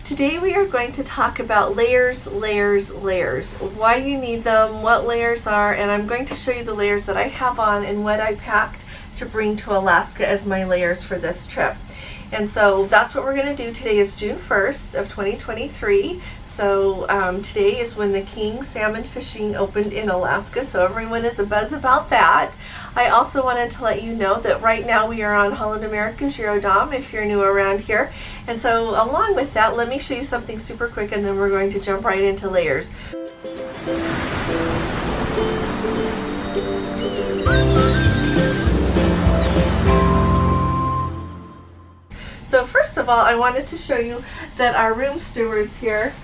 Today we are going to talk about layers, why you need them, what layers are, and I'm going to show you the layers that I have on and what I packed to bring to Alaska as my layers for this trip. And so that's what we're going to do. Today is June 1st of 2023. So today is when the king salmon fishing opened in Alaska, so everyone is abuzz about that. I also wanted to let you know that right now we are on Holland America's Eurodom if you're new around here. And so along with that, let me show you something super quick and then we're going to jump right into layers. So first of all, I wanted to show you that our room stewards here,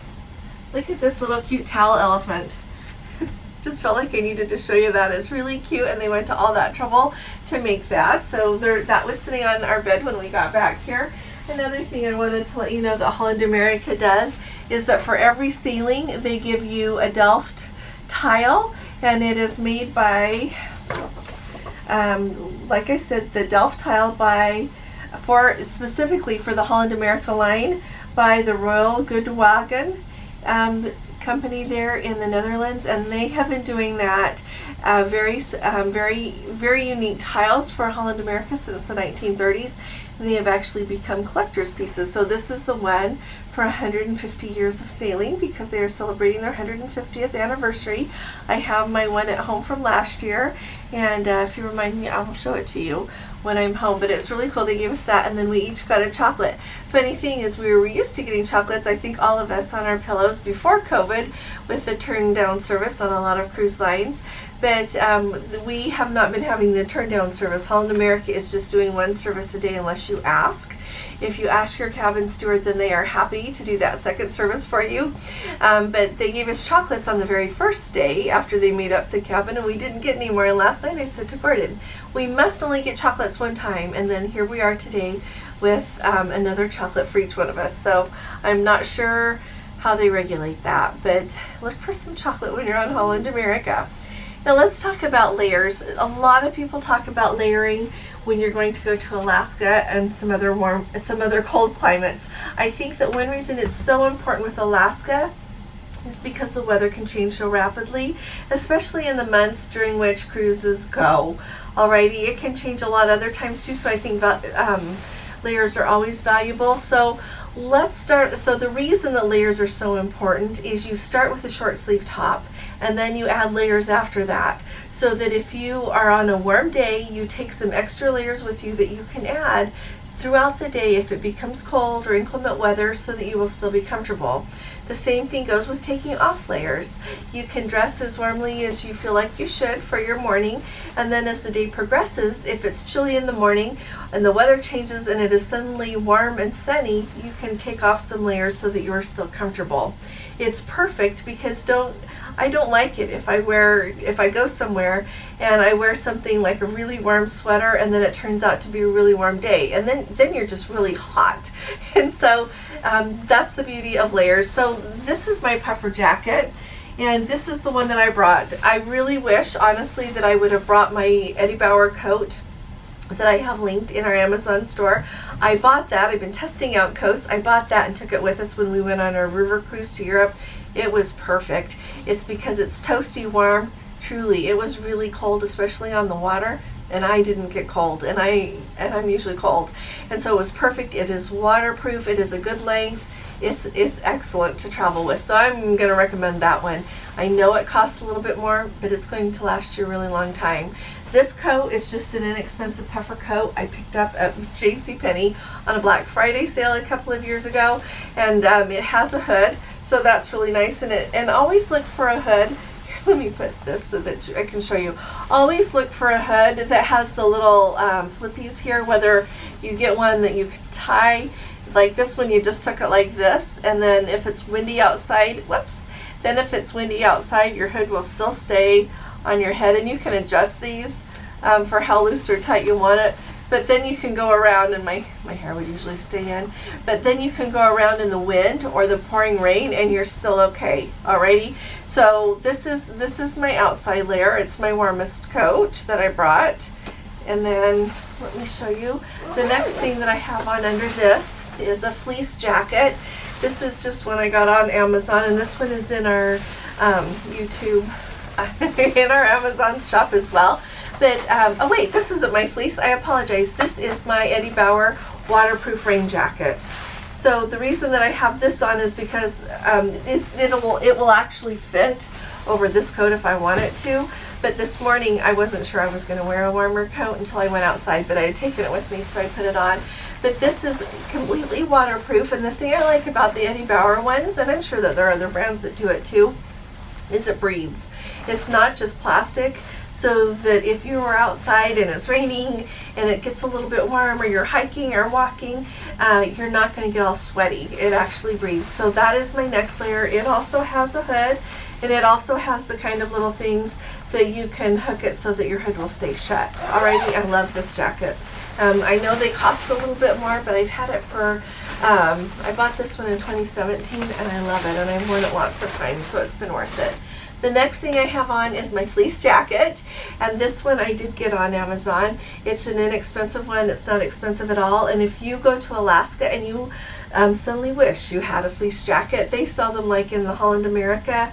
look at this little cute towel elephant. Just felt like I needed to show you that. It's really cute and they went to all that trouble to make that. So that was sitting on our bed when we got back here. Another thing I wanted to let you know that Holland America does is that for every ceiling they give you a Delft tile, and it is made by, like I said, the Delft tile specifically for the Holland America line by the Royal Goedwagen company there in the Netherlands, and they have been doing that very unique tiles for Holland America since the 1930s, and they have actually become collector's pieces. So this is the one for 150 years of sailing because they are celebrating their 150th anniversary. I have my one at home from last year, and if you remind me, I will show it to you when I'm home. But it's really cool. They gave us that, and then we each got a chocolate. Funny thing is, we were used to getting chocolates, I think all of us, on our pillows before COVID with the turn down service on a lot of cruise lines. But we have not been having the turn down service. Holland America is just doing one service a day unless you ask. If you ask your cabin steward, then they are happy to do that second service for you. But they gave us chocolates on the very first day after they made up the cabin, and we didn't get any more. And last night I said to Gordon, we must only get chocolates one time. And then here we are today with another chocolate for each one of us. So I'm not sure how they regulate that, but look for some chocolate when you're on Holland America. Now let's talk about layers. A lot of people talk about layering when you're going to go to Alaska and some other cold climates. I think that one reason it's so important with Alaska is because the weather can change so rapidly, especially in the months during which cruises go. Alrighty, it can change a lot other times too, so I think layers are always valuable. So let's start. So the reason that layers are so important is you start with a short sleeve top and then you add layers after that, so that if you are on a warm day, you take some extra layers with you that you can add throughout the day if it becomes cold or inclement weather, so that you will still be comfortable. The same thing goes with taking off layers. You can dress as warmly as you feel like you should for your morning, and then as the day progresses, if it's chilly in the morning and the weather changes and it is suddenly warm and sunny, you can take off some layers so that you are still comfortable. It's perfect because I don't like it if I go somewhere and I wear something like a really warm sweater and then it turns out to be a really warm day, and then you're just really hot. And so that's the beauty of layers. So this is my puffer jacket, and this is the one that I brought. I really wish, honestly, that I would have brought my Eddie Bauer coat that I have linked in our Amazon store. I bought that. I've been testing out coats. I bought that and took it with us when we went on our river cruise to Europe. It was perfect. It's because it's toasty warm. Truly, it was really cold, especially on the water, and I didn't get cold, and I'm usually cold, and so it was perfect. It is waterproof. It is a good length. It's excellent to travel with, so I'm going to recommend that one. I know it costs a little bit more, but it's going to last you a really long time. This coat is just an inexpensive puffer coat I picked up at JCPenney on a Black Friday sale a couple of years ago, and it has a hood, so that's really nice. And always look for a hood. Here, let me put this so that I can show you. Always look for a hood that has the little flippies here, whether you get one that you could tie. Like this one, you just took it like this, and then if it's windy outside, then if it's windy outside, your hood will still stay on your head, and you can adjust these for how loose or tight you want it. But then you can go around, and my hair would usually stay in, but then you can go around in the wind or the pouring rain and you're still okay. Alrighty, so this is my outside layer. It's my warmest coat that I brought. And then let me show you the next thing that I have on under this is a fleece jacket. This is just one I got on Amazon, and this one is in our YouTube, in our Amazon shop as well. But, oh wait, this isn't my fleece. I apologize. This is my Eddie Bauer waterproof rain jacket. So the reason that I have this on is because it will actually fit over this coat if I want it to. But this morning I wasn't sure I was going to wear a warmer coat until I went outside, but I had taken it with me, so I put it on. But this is completely waterproof, and the thing I like about the Eddie Bauer ones, and I'm sure that there are other brands that do it too, is it breathes. It's not just plastic, so that if you are outside and it's raining and it gets a little bit warm, or you're hiking or walking, you're not going to get all sweaty. It actually breathes. So that is my next layer. It also has a hood, and it also has the kind of little things that you can hook it so that your hood will stay shut. Alrighty, I love this jacket. I know they cost a little bit more, but I've had it for, I bought this one in 2017, and I love it, and I've worn it lots of times, so it's been worth it. The next thing I have on is my fleece jacket, and this one I did get on Amazon. It's an inexpensive one. It's not expensive at all, and if you go to Alaska and you suddenly wish you had a fleece jacket, they sell them like in the Holland America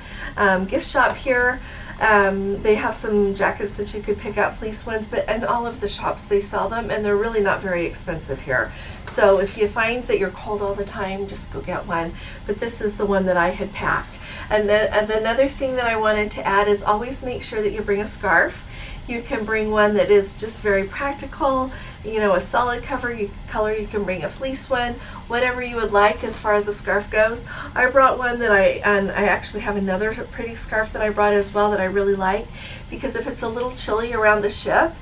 gift shop here. They have some jackets that you could pick out, fleece ones, but in all of the shops they sell them, and they're really not very expensive here. So if you find that you're cold all the time, just go get one. But this is the one that I had packed. And another thing that I wanted to add is always make sure that you bring a scarf. You can bring one that is just very practical, you know, a solid color. You can bring a fleece one, whatever you would like as far as a scarf goes. I brought one that and I actually have another pretty scarf that I brought as well that I really like, because if it's a little chilly around the ship,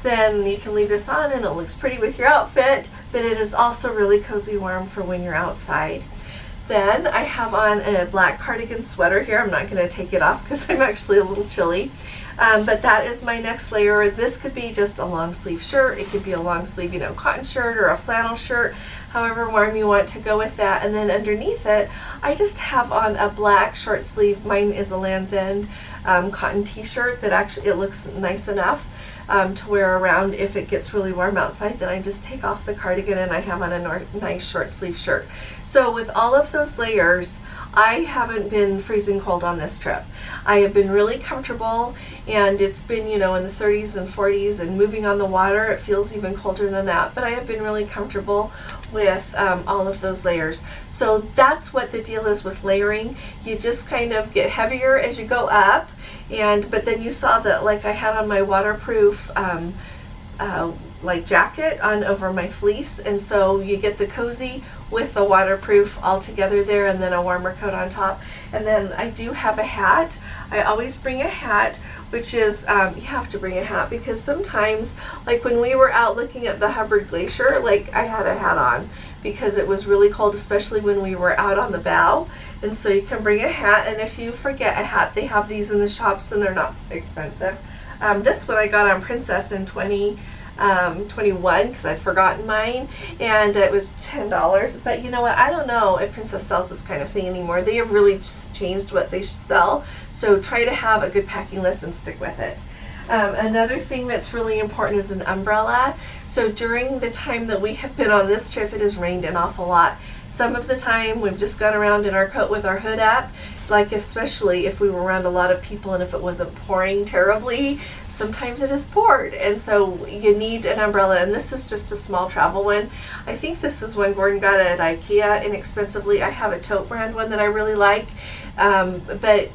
then you can leave this on and it looks pretty with your outfit, but it is also really cozy warm for when you're outside. Then I have on a black cardigan sweater here. I'm not going to take it off because I'm actually a little chilly. But that is my next layer. This could be just a long sleeve shirt. It could be a long sleeve, you know, cotton shirt or a flannel shirt, however warm you want to go with that. And then underneath it, I just have on a black short sleeve. Mine is a Land's End cotton t-shirt that actually, it looks nice enough to wear around if it gets really warm outside. Then I just take off the cardigan and I have on a nice short sleeve shirt. So with all of those layers, I haven't been freezing cold on this trip. I have been really comfortable, and it's been, you know, in the 30s and 40s, and moving on the water, it feels even colder than that, but I have been really comfortable with all of those layers. So that's what the deal is with layering. You just kind of get heavier as you go up, but then you saw that, like, I had on my waterproof like jacket on over my fleece, and so you get the cozy with the waterproof all together there, and then a warmer coat on top. And then I do have a hat. I always bring a hat, which is you have to bring a hat, because sometimes, like when we were out looking at the Hubbard Glacier, like I had a hat on because it was really cold, especially when we were out on the bow. And so you can bring a hat, and if you forget a hat, they have these in the shops and they're not expensive. This one I got on Princess in 2021 because I'd forgotten mine, and it was $10. But you know what, I don't know if Princess sells this kind of thing anymore. They have really changed what they sell, so try to have a good packing list and stick with it. Another thing that's really important is an umbrella. So during the time that we have been on this trip, it has rained an awful lot. Some of the time we've just gone around in our coat with our hood up, like especially if we were around a lot of people and if it wasn't pouring terribly. Sometimes it has poured, and so you need an umbrella, and this is just a small travel one. I think this is one Gordon got at IKEA inexpensively. I have a tote brand one that I really like, but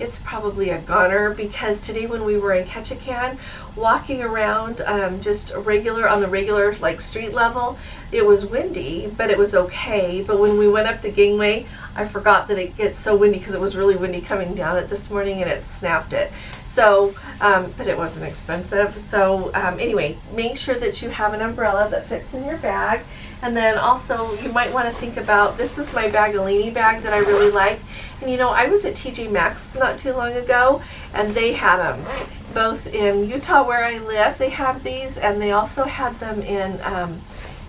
it's probably a goner, because today when we were in Ketchikan, walking around just on the regular like street level, it was windy, but it was okay. But when we went up the gangway, I forgot that it gets so windy, because it was really windy coming down it this morning, and it snapped it. So, but it wasn't expensive. So anyway, make sure that you have an umbrella that fits in your bag. And then also you might want to think about, this is my Bagolini bag that I really like. And you know, I was at TJ Maxx not too long ago, and they had them both in Utah where I live. They have these, and they also had them in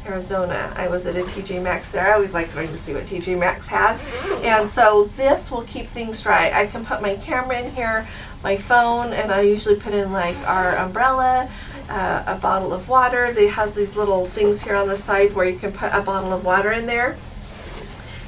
Arizona. I was at a TJ Maxx there. I always like going to see what TJ Maxx has. And so this will keep things dry. I can put my camera in here, my phone, and I usually put in like our umbrella, a bottle of water. They has these little things here on the side where you can put a bottle of water in there.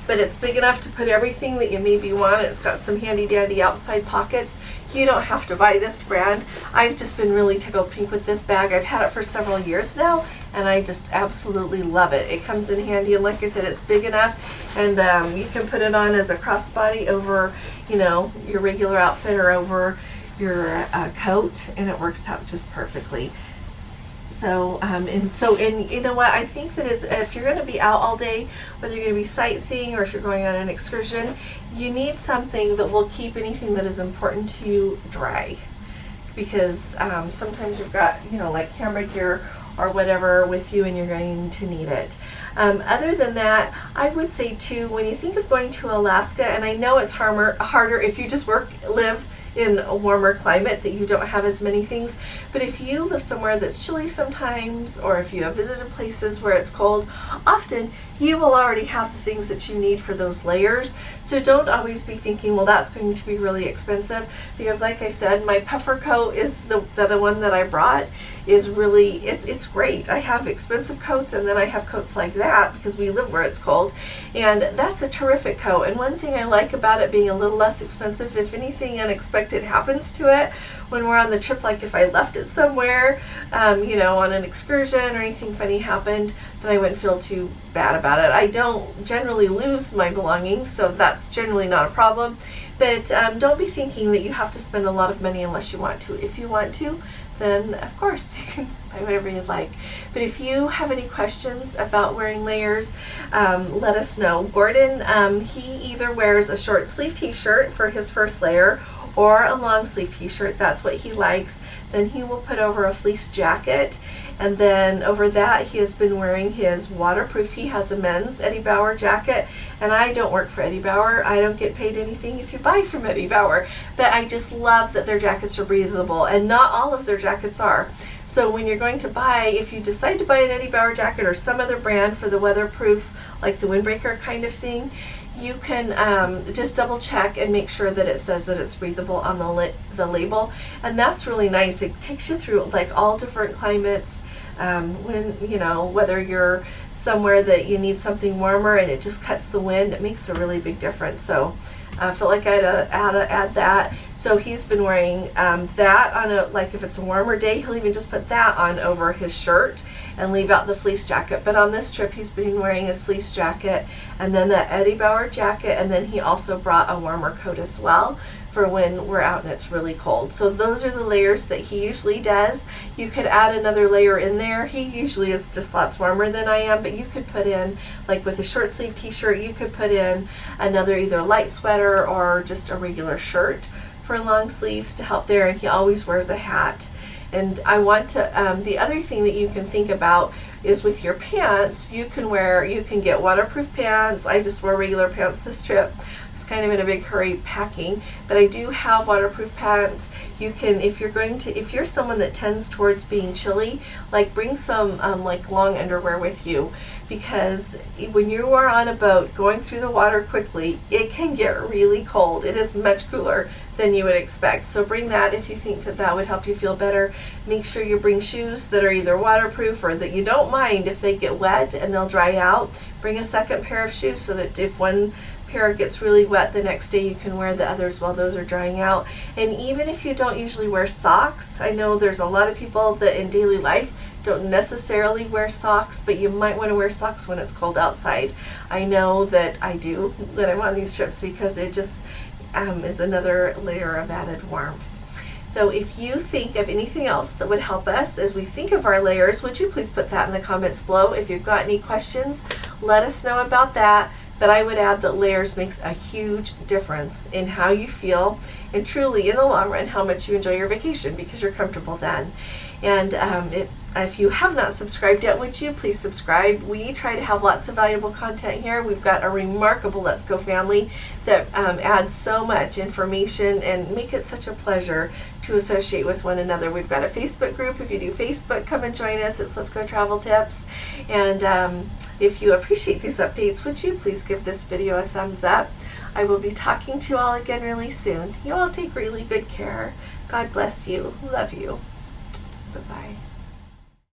but it's big enough to put everything that you maybe want. It's got some handy dandy outside pockets. You don't have to buy this brand. I've just been really tickled pink with this bag. I've had it for several years now, and I just absolutely love it. It comes in handy, and like I said, it's big enough, and you can put it on as a crossbody over, you know, your regular outfit or over your coat, and it works out just perfectly. So, and you know what, I think that is, if you're going to be out all day, whether you're going to be sightseeing or if you're going on an excursion, you need something that will keep anything that is important to you dry. Because sometimes you've got, you know, like camera gear or whatever with you, and you're going to need it. Other than that, I would say too, when you think of going to Alaska, and I know it's harder if you just live in a warmer climate, that you don't have as many things, but if you live somewhere that's chilly sometimes, or if you have visited places where it's cold, often you will already have the things that you need for those layers. So don't always be thinking, well, that's going to be really expensive, because like I said, my puffer coat is the one that I brought is really, it's great. I have expensive coats, and then I have coats like that because we live where it's cold, and that's a terrific coat. And one thing I like about it being a little less expensive, if anything unexpected happens to it when we're on the trip, like if I left it somewhere, you know, on an excursion or anything funny happened, then I wouldn't feel too bad about it. I don't generally lose my belongings, so that's generally not a problem. But don't be thinking that you have to spend a lot of money unless you want to. If you want to, then of course you can buy whatever you'd like. But if you have any questions about wearing layers, let us know. Gordon, he either wears a short sleeve t-shirt for his first layer or a long sleeve t-shirt. That's what he likes. Then he will put over a fleece jacket, and then over that he has been wearing his waterproof, he has a men's Eddie Bauer jacket, and I don't work for Eddie Bauer. I don't get paid anything if you buy from Eddie Bauer, but I just love that their jackets are breathable, and not all of their jackets are. So when you're going to buy, if you decide to buy an Eddie Bauer jacket or some other brand for the weatherproof, like the windbreaker kind of thing, you can just double check and make sure that it says that it's breathable on the label, and that's really nice. It takes you through like all different climates, when, you know, whether you're somewhere that you need something warmer and it just cuts the wind, it makes a really big difference. So I felt like I had to add that. So he's been wearing that on a, like if it's a warmer day, he'll even just put that on over his shirt and leave out the fleece jacket. But on this trip, he's been wearing his fleece jacket and then that Eddie Bauer jacket, and then he also brought a warmer coat as well for when we're out and it's really cold. So those are the layers that he usually does. You could add another layer in there. He usually is just lots warmer than I am, but you could put in, like with a short sleeve t-shirt, you could put in another either light sweater or just a regular shirt for long sleeves to help there, and he always wears a hat. And I want to, the other thing that you can think about is with your pants, you can get waterproof pants. I just wore regular pants this trip. I was kind of in a big hurry packing, but I do have waterproof pants. You can, if you're someone that tends towards being chilly, like bring some like long underwear with you, because when you are on a boat going through the water quickly, it can get really cold. It is much cooler than you would expect. So bring that if you think that that would help you feel better. Make sure you bring shoes that are either waterproof or that you don't mind if they get wet and they'll dry out. Bring a second pair of shoes so that if one pair gets really wet the next day, you can wear the others while those are drying out. And even if you don't usually wear socks, I know there's a lot of people that in daily life don't necessarily wear socks, but you might want to wear socks when it's cold outside. I know that I do when I'm on these trips, because it just is another layer of added warmth. So if you think of anything else that would help us as we think of our layers, would you please put that in the comments below? If you've got any questions, let us know about that. But I would add that layers makes a huge difference in how you feel, and truly in the long run how much you enjoy your vacation, because you're comfortable then. And if you have not subscribed yet, would you please subscribe? We try to have lots of valuable content here. We've got a remarkable Let's Go family that adds so much information and make it such a pleasure to associate with one another. We've got a Facebook group. If you do Facebook, come and join us. It's Let's Go Travel Tips. And if you appreciate these updates, would you please give this video a thumbs up? I will be talking to you all again really soon. You all take really good care. God bless you. Love you. Bye-bye.